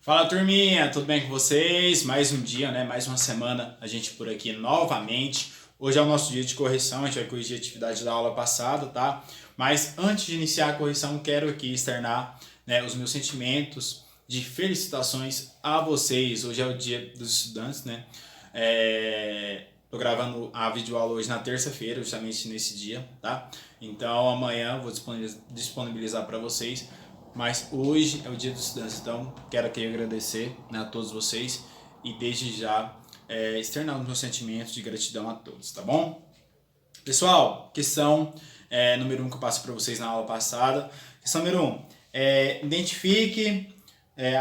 Fala turminha, tudo bem com vocês? Mais um dia, né? Mais uma semana a gente por aqui novamente. Hoje é o nosso dia de correção, a gente vai corrigir a atividade da aula passada, tá? Mas antes de iniciar a correção, quero aqui externar, né, os meus sentimentos de felicitações a vocês. Hoje é o dia dos estudantes, né? Tô gravando a videoaula hoje na terça-feira, justamente nesse dia, tá? Então amanhã eu vou disponibilizar para vocês. Mas hoje é o dia dos estudantes, então quero aqui agradecer, né, a todos vocês e desde já externar os meus sentimentos de gratidão a todos, tá bom? Pessoal, questão número 1 que eu passo para vocês na aula passada. Questão número 1. Identifique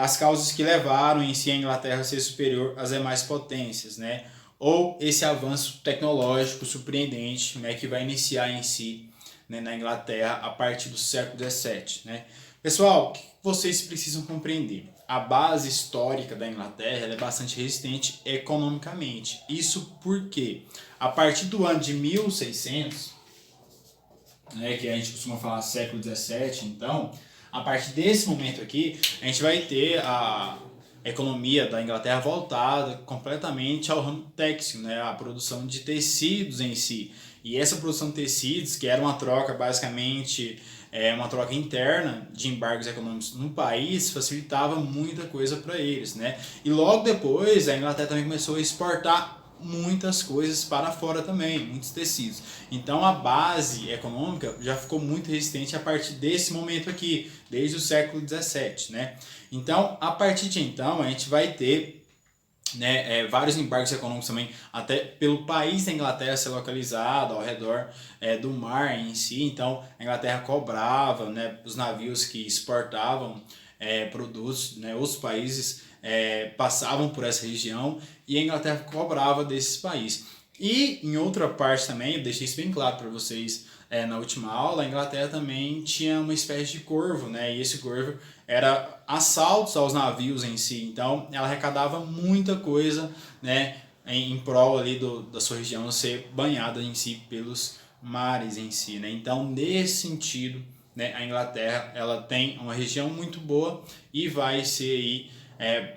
as causas que levaram em si a Inglaterra a ser superior às demais potências, né? Ou esse avanço tecnológico surpreendente, né, que vai iniciar em si, né, na Inglaterra a partir do século XVII, né? Pessoal, o que vocês precisam compreender? A base histórica da Inglaterra é bastante resistente economicamente. Isso porque, a partir do ano de 1600, né, que a gente costuma falar século XVII, então, a partir desse momento aqui, a gente vai ter a economia da Inglaterra voltada completamente ao ramo têxtil, né, a produção de tecidos em si. E essa produção de tecidos, que era uma troca basicamente uma troca interna de embargos econômicos no país, facilitava muita coisa para eles, né? E logo depois a Inglaterra também começou a exportar muitas coisas para fora também, muitos tecidos. Então a base econômica já ficou muito resistente a partir desse momento aqui, desde o século XVII, né? Então, a partir de então, a gente vai ter, né, vários embargos econômicos também, até pelo país da Inglaterra ser localizado ao redor do mar em si. Então a Inglaterra cobrava, né, os navios que exportavam produtos, né, os países passavam por essa região e a Inglaterra cobrava desses países. E em outra parte também, eu deixei isso bem claro para vocês na última aula, a Inglaterra também tinha uma espécie de corvo, né? E esse corvo era assaltos aos navios em si. Então ela arrecadava muita coisa, né, em prol ali da sua região ser banhada em si pelos mares em si, né? Então nesse sentido, né, a Inglaterra ela tem uma região muito boa e vai ser aí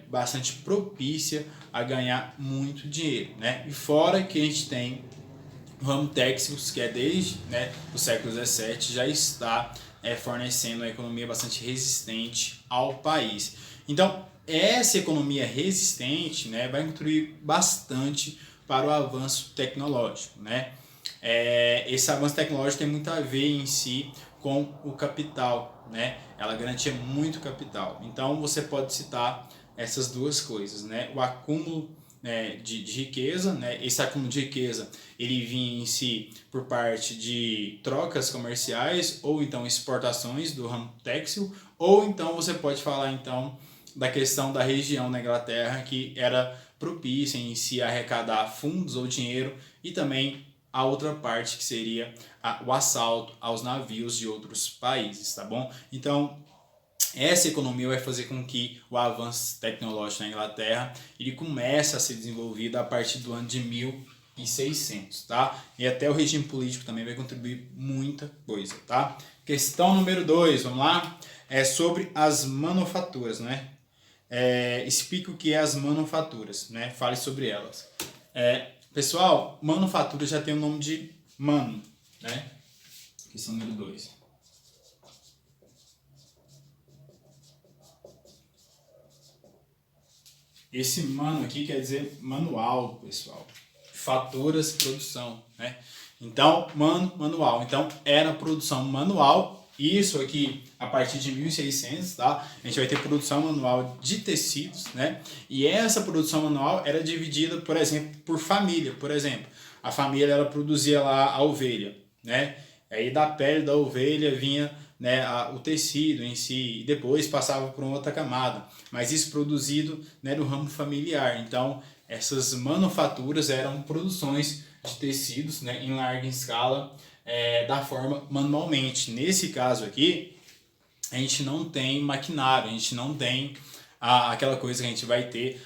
bastante propícia a ganhar muito dinheiro, né? E fora que a gente tem o ramo têxtil, que é desde, né, o século XVII, já está fornecendo uma economia bastante resistente ao país. Então, essa economia resistente, né, vai contribuir bastante para o avanço tecnológico, né? Esse avanço tecnológico tem muito a ver em si com o capital, né? Ela garantia muito capital. Então, você pode citar essas duas coisas, né? O acúmulo, né, de riqueza, né? Esse acúmulo de riqueza ele vinha em si por parte de trocas comerciais ou então exportações do ramo têxtil, ou então você pode falar então da questão da região na Inglaterra que era propícia em si a arrecadar fundos ou dinheiro, e também a outra parte que seria o assalto aos navios de outros países, tá bom? Então essa economia vai fazer com que o avanço tecnológico na Inglaterra ele comece a ser desenvolvido a partir do ano de 1600, tá? E até o regime político também vai contribuir muita coisa, tá? Questão número 2, vamos lá? É sobre as manufaturas, né? Explique o que é as manufaturas, né? Fale sobre elas. Pessoal, manufatura já tem o nome de mano, né? Questão número 2. Esse mano aqui quer dizer manual, pessoal. Faturas, produção, né? Então, manual. Então, era produção manual. Isso aqui, a partir de 1600, tá? A gente vai ter produção manual de tecidos, né? E essa produção manual era dividida, por exemplo, por família. Por exemplo, a família, ela produzia lá a ovelha, né? Aí da pele da ovelha vinha, né, o tecido em si, e depois passava por uma outra camada, mas isso produzido, né, no ramo familiar. Então essas manufaturas eram produções de tecidos, né, em larga escala, da forma manualmente. Nesse caso aqui a gente não tem maquinário, a gente não tem aquela coisa que a gente vai ter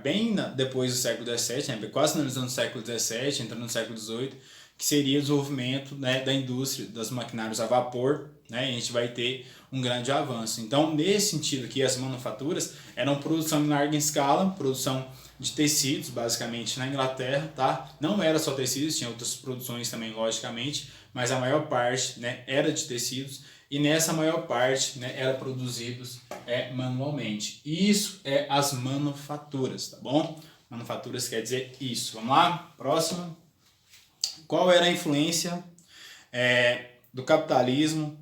bem depois do século XVII, né, quase finalizando o século XVII, entrando no século XVIII, que seria o desenvolvimento, né, da indústria, dos maquinários a vapor, né, e a gente vai ter um grande avanço. Então, nesse sentido aqui, as manufaturas eram produção em larga escala, produção de tecidos, basicamente, na Inglaterra, tá? Não era só tecidos, tinha outras produções também, logicamente, mas a maior parte, né, era de tecidos, e nessa maior parte, né, era produzidos manualmente. Isso é as manufaturas, tá bom? Manufaturas quer dizer isso. Vamos lá? Próxima. Qual era a influência do capitalismo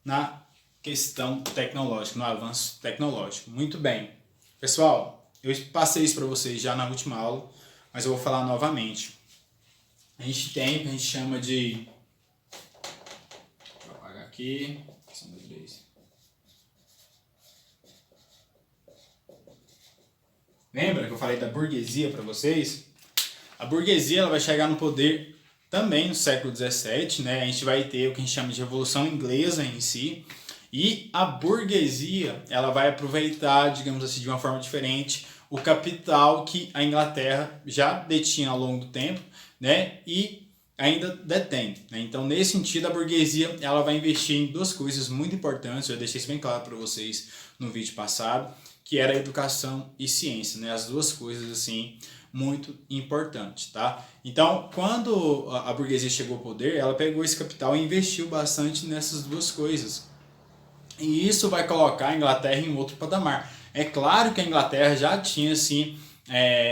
na questão tecnológica, no avanço tecnológico? Muito bem. Pessoal, eu passei isso para vocês já na última aula, mas eu vou falar novamente. A gente tem o que a gente chama de... Vou apagar aqui. Lembra que eu falei da burguesia para vocês? A burguesia ela vai chegar no poder também no século XVII, né? A gente vai ter o que a gente chama de Revolução Inglesa em si, e a burguesia ela vai aproveitar, digamos assim, de uma forma diferente, o capital que a Inglaterra já detinha ao longo do tempo, né? E ainda detém, né? Então, nesse sentido, a burguesia ela vai investir em duas coisas muito importantes, eu deixei isso bem claro para vocês no vídeo passado, que era educação e ciência, né? As duas coisas assim muito importantes, tá? Então, quando a burguesia chegou ao poder, ela pegou esse capital e investiu bastante nessas duas coisas. E isso vai colocar a Inglaterra em outro patamar. É claro que a Inglaterra já tinha assim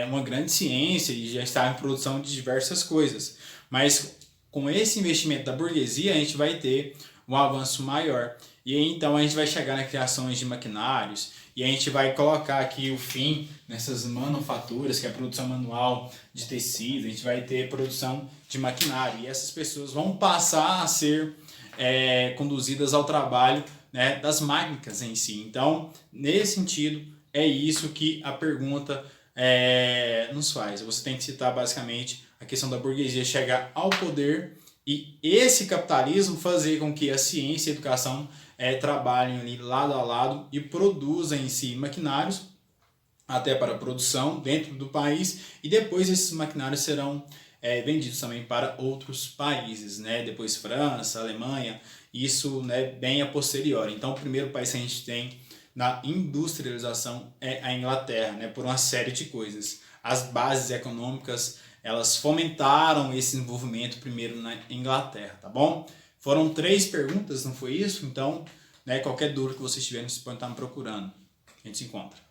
uma grande ciência e já estava em produção de diversas coisas, mas com esse investimento da burguesia a gente vai ter um avanço maior. E aí, então a gente vai chegar na criação de maquinários e a gente vai colocar aqui o fim nessas manufaturas, que é a produção manual de tecido, a gente vai ter produção de maquinário. E essas pessoas vão passar a ser conduzidas ao trabalho, né, das máquinas em si. Então, nesse sentido, é isso que a pergunta nos faz. Você tem que citar basicamente a questão da burguesia chegar ao poder e esse capitalismo fazer com que a ciência e a educação trabalhem ali lado a lado e produzam em si maquinários até para a produção dentro do país, e depois esses maquinários serão vendidos também para outros países, né? Depois França, Alemanha, isso, né, bem a posteriori. Então, o primeiro país que a gente tem na industrialização é a Inglaterra, né? Por uma série de coisas. As bases econômicas, elas fomentaram esse desenvolvimento primeiro na Inglaterra, tá bom? Foram 3 perguntas, não foi isso? Então, né, qualquer dúvida que vocês tiverem, vocês podem estar me procurando. A gente se encontra.